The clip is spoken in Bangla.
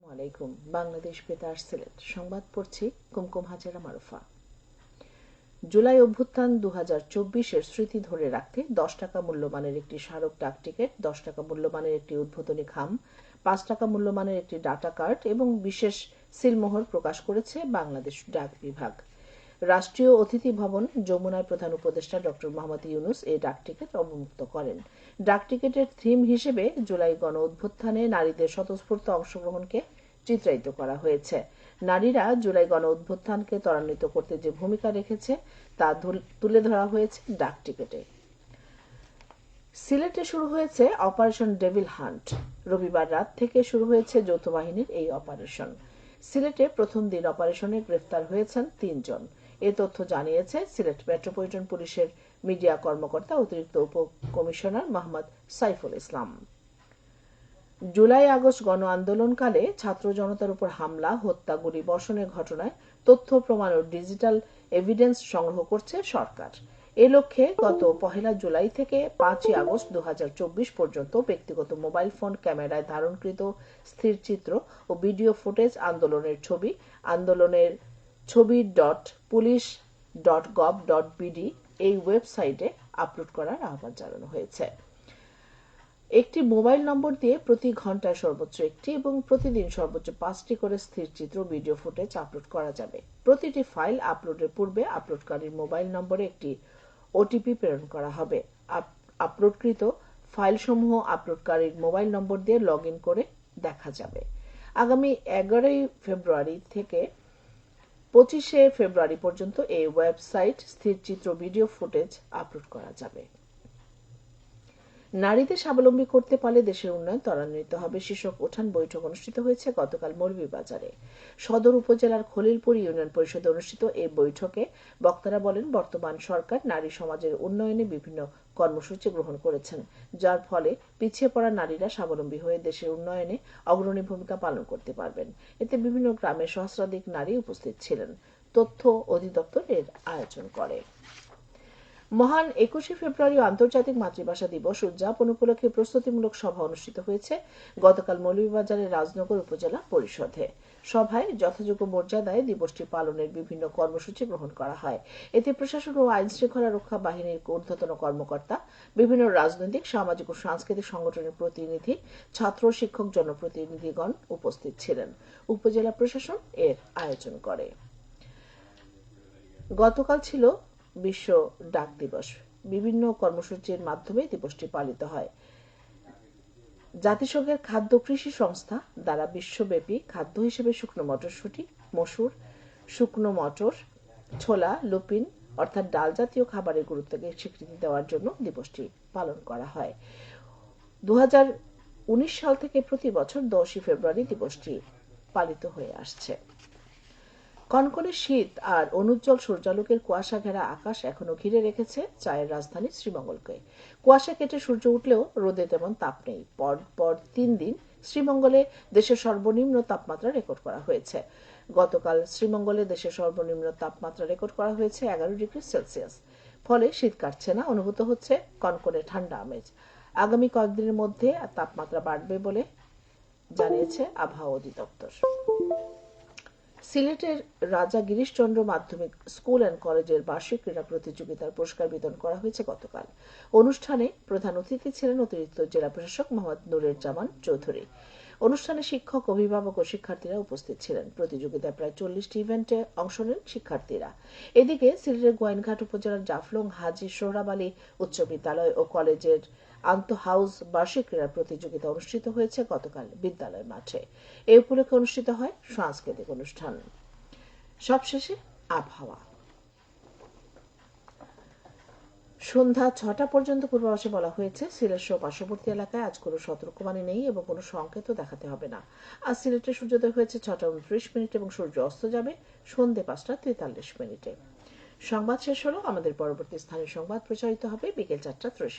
আলাইকুম। বাংলাদেশ বেতার সিলেট সংবাদ পড়ছি কুমকুম হাজেরা মারুফা। জুলাই অভ্যুত্থান 2024-এর স্মৃতি ধরে রাখতে 10 টাকা মূল্যমানের একটি স্মারক ডাক টিকিট, 10 টাকা মূল্যমানের একটি উদ্বোধনী খাম, 5 টাকা মূল্যমানের একটি ডাটা কার্ড এবং বিশেষ সিলমোহর প্রকাশ করেছে বাংলাদেশ ডাক বিভাগ। রাষ্ট্রীয় অতিথি ভবন যমুনায় প্রধান উপদেষ্টা ডক্টর মোহাম্মদ ইউনুস এই ডাক টিকিট অবমুক্ত করেন। ডাক টিকিটের থিম হিসেবে জুলাই গণ অভ্যুত্থানে নারীদের স্বতঃস্ফূর্ত অংশগ্রহণকে চিত্রায়িত করা হয়েছে। নারীরা জুলাই গণ অভ্যুত্থানকে ত্বরান্বিত করতে যে ভূমিকা রেখেছে তা তুলে ধরা হয়েছে ডাক টিকিটে। সিলেটে শুরু হয়েছে অপারেশন ডেভিল হান্ট। রবিবার রাত থেকে শুরু হয়েছে যৌথ বাহিনীর এই অপারেশন। সিলেটে প্রথম দিন অপারেশনে গ্রেফতার হয়েছেন 3 জন। এ তথ্য জানিয়েছে সিলেট মেট্রোপলিটন পুলিশের মিডিয়া কর্মকর্তা অতিরিক্ত উপকমিশনার মোহাম্মদ সাইফুল ইসলাম। জুলাই আগস্ট গণ আন্দোলনকালে ছাত্র জনতার উপর হামলা, হত্যা, গুলি বর্ষণের ঘটনায় তথ্য প্রমাণ ও ডিজিটাল এভিডেন্স সংগ্রহ করছে সরকার। এ লক্ষ্যে গত 1 জুলাই থেকে 5 আগস্ট 2024 পর্যন্ত ব্যক্তিগত মোবাইল ফোন ক্যামেরায় ধারণকৃত স্থিরচিত্র ও ভিডিও ফুটেজ আন্দোলনের ছবি.পুলিশ.gov.bd এই ওয়েবসাইটে আপলোড করার আহ্বান জানানো হয়েছে। একটি মোবাইল নম্বর দিয়ে প্রতি ঘন্টায় সর্বোচ্চ একটি এবং প্রতিদিন সর্বোচ্চ 5টি করে স্থিরচিত্র ভিডিও ফুটেজ আপলোড করা যাবে। প্রতিটি ফাইল আপলোডের পূর্বে আপলোডকারীর মোবাইল নম্বরে একটি ওটিপি প্রেরণ করা হবে। আপলোডকৃত ফাইলসমূহ আপলোডকারীর মোবাইল নম্বর দিয়ে লগ ইন করে দেখা যাবে। আগামী 11 ফেব্রুয়ারি থেকে 25 ফেব্রুয়ারি পর্যন্ত এই ওয়েবসাইট স্থিরচিত্র ভিডিও ফুটেজ আপলোড করা যাবে। নারীদের স্বাবলম্বী করতে পারলে দেশের উন্নয়ন ত্বরান্বিত হবে শীর্ষক উঠান বৈঠক অনুষ্ঠিত হয়েছে গতকাল মৌলভীবাজারে। সদর উপজেলার খলিলপুর ইউনিয়ন পরিষদে অনুষ্ঠিত এই বৈঠকে বক্তারা বলেন, বর্তমান সরকার নারী সমাজের উন্নয়নে বিভিন্ন কর্মসূচি গ্রহণ করেছেন, যার ফলে পিছিয়ে পড়া নারীরা স্বাবলম্বী হয়ে দেশের উন্নয়নে অগ্রণী ভূমিকা পালন করতে পারবেন। এতে বিভিন্ন গ্রামের সহস্রাধিক নারী উপস্থিত ছিলেন। তথ্য অধিদপ্তর এর আয়োজন করে। মহান 21 ফেব্রুয়ারি আন্তর্জাতিক মাতৃভাষা দিবস উদযাপন উপলক্ষে প্রস্তুতিমূলক সভা অনুষ্ঠিত হয়েছে গতকাল মৌলভীবাজারের রাজনগর উপজেলা পরিষদে। সভায় যথাযোগ্য মর্যাদায় দিবসটি পালনের বিভিন্ন কর্মসূচি গ্রহণ করা হয়। এতে প্রশাসন ও আইন শৃঙ্খলা রক্ষা বাহিনীর ঊর্ধ্বতন কর্মকর্তা, বিভিন্ন রাজনৈতিক, সামাজিক ও সাংস্কৃতিক সংগঠনের প্রতিনিধি, ছাত্র, শিক্ষক, জনপ্রতিনিধিগণ উপস্থিত ছিলেন। উপজেলা প্রশাসন এর আয়োজন করে। গতকাল ছিল বিশ্ব ডাক দিবস। বিভিন্ন কর্মসূচির মাধ্যমে দিবসটি পালিত হয়। জাতিসংঘের খাদ্য কৃষি সংস্থা দ্বারা বিশ্বব্যাপী খাদ্য হিসেবে শুকনো মটরশুঁটি, মসুর, শুকনো মটর, ছোলা, লুপিন অর্থাৎ ডাল জাতীয় খাবারের গুরুত্বকে স্বীকৃতি দেওয়ার জন্য দিবসটি পালন করা হয়। 2019 সাল থেকে প্রতি বছর 10 ফেব্রুয়ারি দিবসটি পালিত হয়ে আসছে। কনকনে শীত আর অনুজ্জ্বল সূর্যালোকের কুয়াশা ঘেরা আকাশ এখনো ঘিরে রেখেছে চায়ের রাজধানী শ্রীমঙ্গলকে। কুয়াশা কেটে সূর্য উঠলেও রোদে তেমন তাপ নেই। পর 3 দিন শ্রীমঙ্গলে দেশের সর্বনিম্ন তাপমাত্রা রেকর্ড করা হয়েছে। গতকাল শ্রীমঙ্গলে দেশের সর্বনিম্ন তাপমাত্রা রেকর্ড করা হয়েছে 11 ডিগ্রি সেলসিয়াস। ফলে শীত কাটছে না, অনুভূত হচ্ছে কনকনে ঠান্ডা আমেজ। আগামী কয়েকদিনের মধ্যে তাপমাত্রা বাড়বে বলে জানিয়েছে আবহাওয়া অধিদপ্তর। সিলেটের রাজা গিরিশচন্দ্র মাধ্যমিক স্কুল অ্যান্ড কলেজের বার্ষিক ক্রীড়া প্রতিযোগিতার পুরস্কার বিতরণ করা হয়েছে গতকাল। অনুষ্ঠানে প্রধান অতিথি ছিলেন অতিরিক্ত জেলা প্রশাসক মোহাম্মদ নুরুল জামান চৌধুরী। অনুষ্ঠানে শিক্ষক, অভিভাবক ও শিক্ষার্থীরা উপস্থিত ছিলেন। প্রতিযোগিতায় প্রায় 40টি ইভেন্টে অংশ নেন শিক্ষার্থীরা। এদিকে সিলেটের গোয়াইনঘাট উপজেলার জাফলং হাজী সোহরাব আলী উচ্চ বিদ্যালয় ও কলেজের আন্তঃহাউস বার্ষিক ক্রীড়া প্রতিযোগিতা অনুষ্ঠিত হয়েছে গতকাল বিদ্যালয় মাঠে। এ উপলক্ষে অনুষ্ঠিত হয় সাংস্কৃতিক অনুষ্ঠান। সবশেষে আবহাওয়া। সন্ধ্যা 6টা পর্যন্ত পূর্বাভাসে বলা হয়েছে, সিলেট সহ পার্শ্ববর্তী এলাকায় আজ কোনো সতর্কবাণী নেই এবং কোনো সংকেতও দেখাতে হবে না। আজ সিলেটে সূর্যোদয় হয়েছে 6টা 29 এবং সূর্য অস্ত যাবে সন্ধ্যে 5টা 43। সংবাদ শেষ হলো। আমাদের পরবর্তী স্থানীয় সংবাদ প্রচারিত হবে বিকেল 4টা 30।